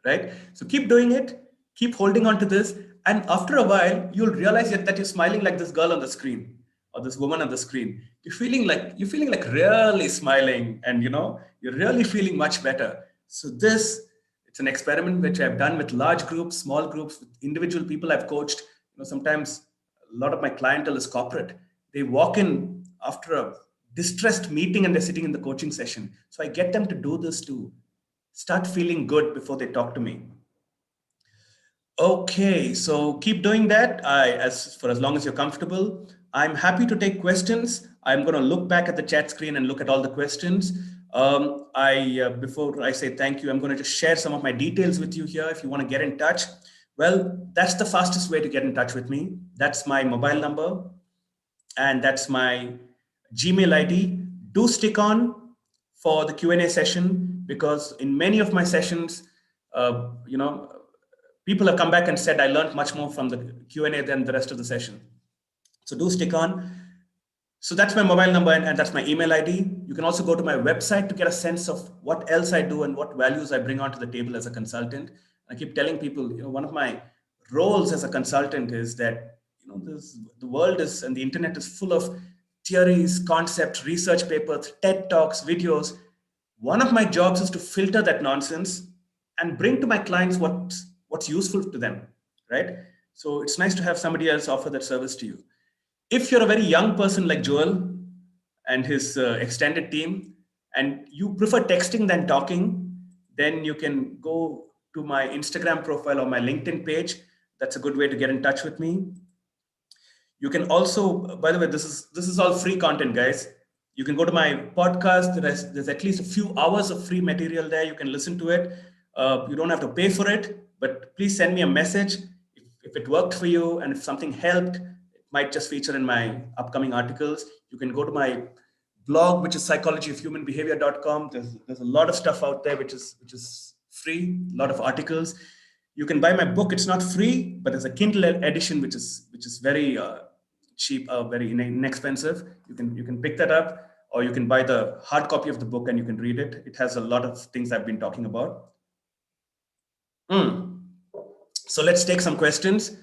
right? So keep doing it, keep holding on to this. And after a while, you'll realize that you're smiling like this girl on the screen or this woman on the screen. You're feeling like really smiling, and you're really feeling much better. So it's an experiment which I've done with large groups, small groups, with individual people I've coached. Sometimes a lot of my clientele is corporate. They walk in after a distressed meeting and they're sitting in the coaching session. So I get them to do this to start feeling good before they talk to me. Okay, so keep doing that for as long as you're comfortable. I'm happy to take questions. I'm going to look back at the chat screen and look at all the questions. Before I say thank you, I'm going to just share some of my details with you here. If you want to get in touch, well, that's the fastest way to get in touch with me. That's my mobile number, and that's my Gmail ID. Do stick on for the Q&A session, because in many of my sessions, people have come back and said, I learned much more from the Q&A than the rest of the session. So do stick on. So that's my mobile number, and that's my email ID. You can also go to my website to get a sense of what else I do and what values I bring onto the table as a consultant. I keep telling people, one of my roles as a consultant is that, the world is, and the internet is full of theories, concepts, research papers, TED Talks, videos. One of my jobs is to filter that nonsense and bring to my clients what's useful to them, right? So it's nice to have somebody else offer that service to you. If you're a very young person like Joel and his extended team, and you prefer texting than talking, then you can go to my Instagram profile or my LinkedIn page. That's a good way to get in touch with me. You can also, by the way, this is all free content, guys. You can go to my podcast. There's at least a few hours of free material there. You can listen to it. You don't have to pay for it, but please send me a message if it worked for you, and if something helped. It might just feature in my upcoming articles. You can go to my blog, which is psychologyofhumanbehavior.com. There's a lot of stuff out there which is free, a lot of articles. You can buy my book. It's not free, but there's a Kindle edition which is very cheap, very inexpensive. You can pick that up, or you can buy the hard copy of the book and you can read it. It has a lot of things I've been talking about. So let's take some questions.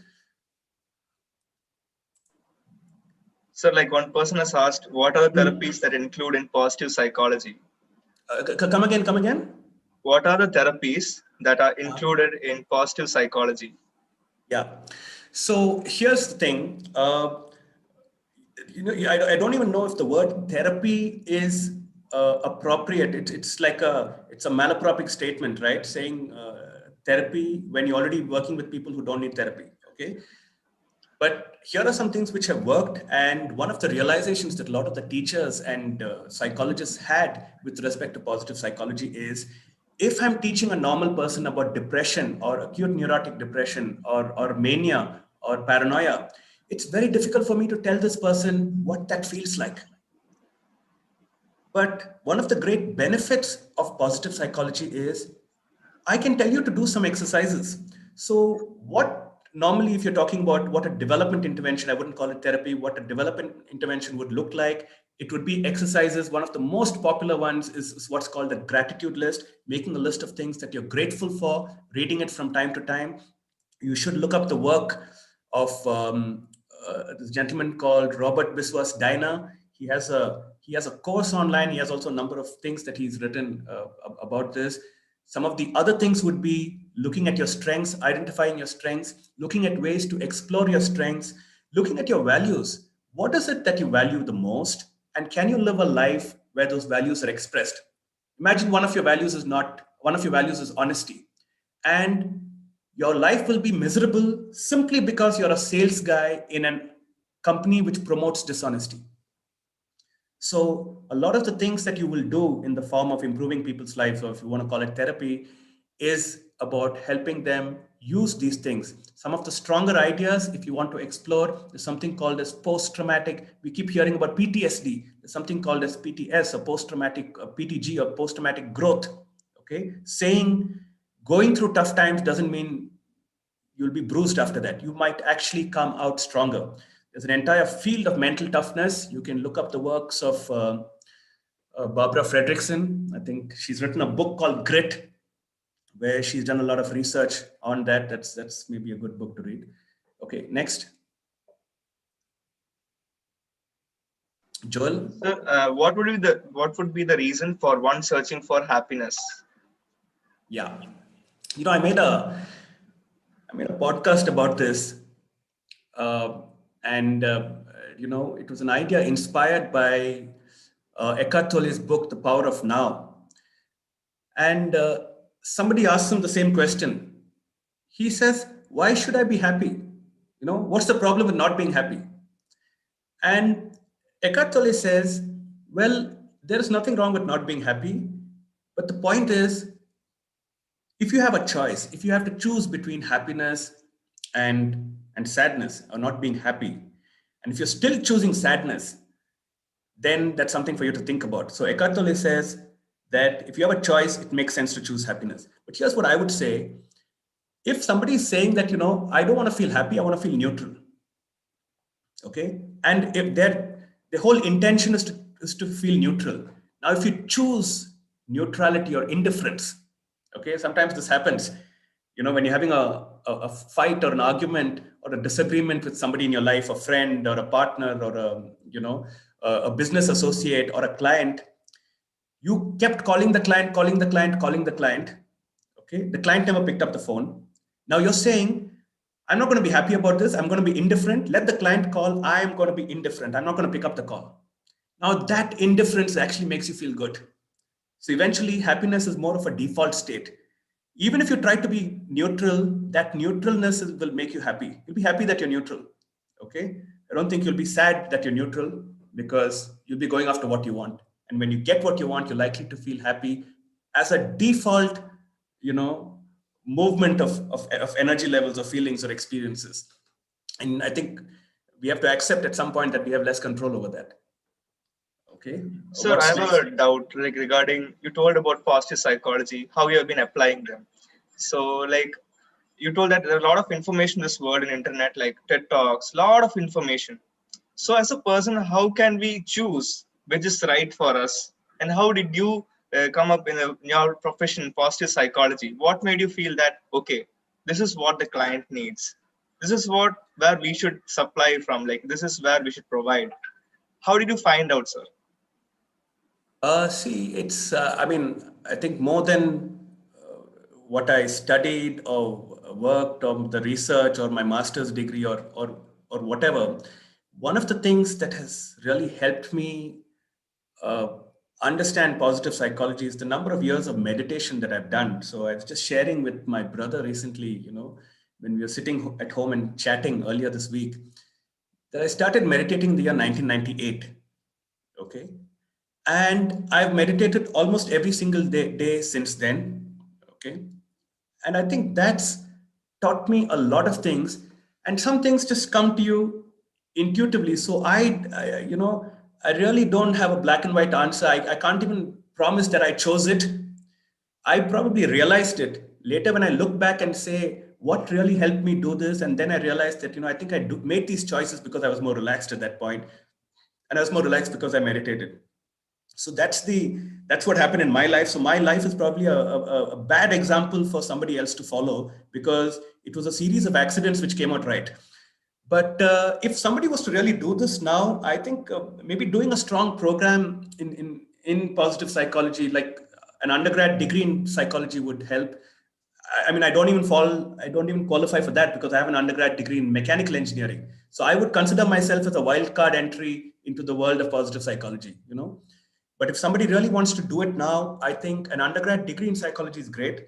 Sir, like one person has asked, what are the therapies that include in positive psychology? Come again. What are the therapies that are included in positive psychology? Yeah. So here's the thing. I don't even know if the word therapy is appropriate. It's a malapropic statement, right? Saying therapy when you're already working with people who don't need therapy. Okay. But here are some things which have worked. And one of the realizations that a lot of the teachers and psychologists had with respect to positive psychology is, if I'm teaching a normal person about depression or acute neurotic depression or mania or paranoia, it's very difficult for me to tell this person what that feels like. But one of the great benefits of positive psychology is I can tell you to do some exercises. So what normally, if you're talking about what a development intervention, I wouldn't call it therapy, what a development intervention would look like, it would be exercises. One of the most popular ones is what's called a gratitude list, making a list of things that you're grateful for, reading it from time to time. You should look up the work of this gentleman called Robert Biswas Diner. He has a course online. He has also a number of things that he's written about this. Some of the other things would be looking at your strengths, identifying your strengths, looking at ways to explore your strengths, looking at your values. What is it that you value the most? And can you live a life where those values are expressed? Imagine one of your values is honesty. And your life will be miserable simply because you're a sales guy in a company which promotes dishonesty. So a lot of the things that you will do in the form of improving people's lives, or if you want to call it therapy, is about helping them use these things. Some of the stronger ideas, if you want to explore, there's something called as post-traumatic. We keep hearing about PTSD. There's something called as PTS, or post-traumatic PTG, or post-traumatic growth. Okay, saying going through tough times doesn't mean you'll be bruised after that. You might actually come out stronger. There's an entire field of mental toughness. You can look up the works of Barbara Fredrickson. I think she's written a book called Grit, where she's done a lot of research on that. That's maybe a good book to read. Okay, next. Joel? Sir, what would be the reason for one searching for happiness? Yeah. I made a podcast about this. And it was an idea inspired by Eckhart Tolle's book, The Power of Now. And somebody asked him the same question. He says, why should I be happy? What's the problem with not being happy? And Eckhart Tolle says, well, there is nothing wrong with not being happy. But the point is, if you have a choice, if you have to choose between happiness and sadness, or not being happy, and if you're still choosing sadness, then that's something for you to think about. So Eckhart Tolle says that if you have a choice, it makes sense to choose happiness. But here's what I would say. If somebody is saying that, I don't want to feel happy, I want to feel neutral. Okay. And if the whole intention is to feel neutral. Now, if you choose neutrality or indifference, okay, sometimes this happens, when you're having a fight or an argument or a disagreement with somebody in your life, a friend or a partner or a business associate or a client, you kept calling the client. Okay, the client never picked up the phone. Now you're saying, I'm not going to be happy about this. I'm going to be indifferent. Let the client call. I'm going to be indifferent. I'm not going to pick up the call. Now that indifference actually makes you feel good. So eventually happiness is more of a default state. Even if you try to be neutral, that neutralness will make you happy. You'll be happy that you're neutral. Okay. I don't think you'll be sad that you're neutral, because you'll be going after what you want. And when you get what you want, you're likely to feel happy as a default, movement of energy levels or feelings or experiences. And I think we have to accept at some point that we have less control over that. Okay. Sir, I have a doubt regarding, you told about positive psychology, how you have been applying them. So you told that there are a lot of information in this world in internet, like TED Talks, lot of information. So as a person, how can we choose which is right for us? And how did you come up in your profession, positive psychology? What made you feel that, okay, this is what the client needs. This is where we should supply from, this is where we should provide. How did you find out, sir? See, it's, I think more than what I studied or worked on the research or my master's degree or whatever, one of the things that has really helped me understand positive psychology is the number of years of meditation that I've done. So I was just sharing with my brother recently, when we were sitting at home and chatting earlier this week, that I started meditating in the year 1998. Okay. And I've meditated almost every single day since then. Okay. And I think that's taught me a lot of things, and some things just come to you intuitively. So I really don't have a black and white answer. I can't even promise that I chose it. I probably realized it later when I look back and say, what really helped me do this? And then I realized that, I think made these choices because I was more relaxed at that point, and I was more relaxed because I meditated. So that's what happened in my life. So my life is probably a bad example for somebody else to follow, because it was a series of accidents which came out right. But if somebody was to really do this now, I think maybe doing a strong program in positive psychology, like an undergrad degree in psychology, would help. I mean, I don't even qualify for that because I have an undergrad degree in mechanical engineering. So I would consider myself as a wild card entry into the world of positive psychology, But if somebody really wants to do it now, I think an undergrad degree in psychology is great.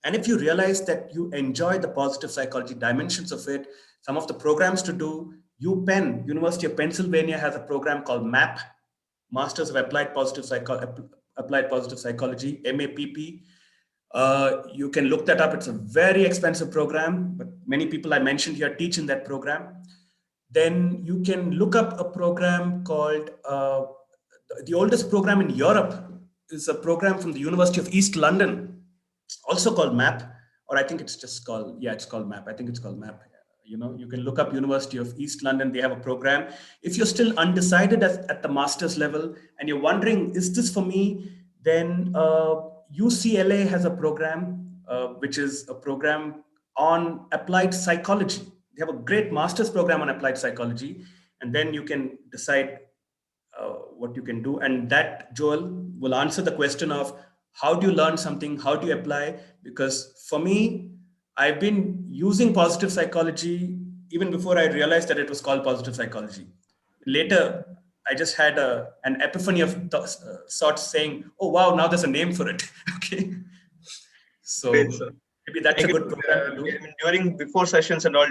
And if you realize that you enjoy the positive psychology dimensions of it, some of the programs to do, UPenn, University of Pennsylvania, has a program called MAP, Masters of Applied Positive Psychology, MAPP. You can look that up. It's a very expensive program, but many people I mentioned here teach in that program. Then you can look up a program called, the oldest program in Europe is a program from the University of East London, also called MAP, or I think it's just called, it's called MAP. I think it's called MAP. You can look up University of East London. They have a program. If you're still undecided at the master's level and you're wondering, is this for me? Then UCLA has a program, which is a program on applied psychology. They have a great master's program on applied psychology. And then you can decide what you can do. And that, Joel, will answer the question of how do you learn something? How do you apply? Because for me, I've been using positive psychology even before I realized that it was called positive psychology. Later, I just had an epiphany of sorts saying, oh, wow, now there's a name for it. Okay. So Great, sir. maybe that's a good program to do. I mean, during before sessions and all,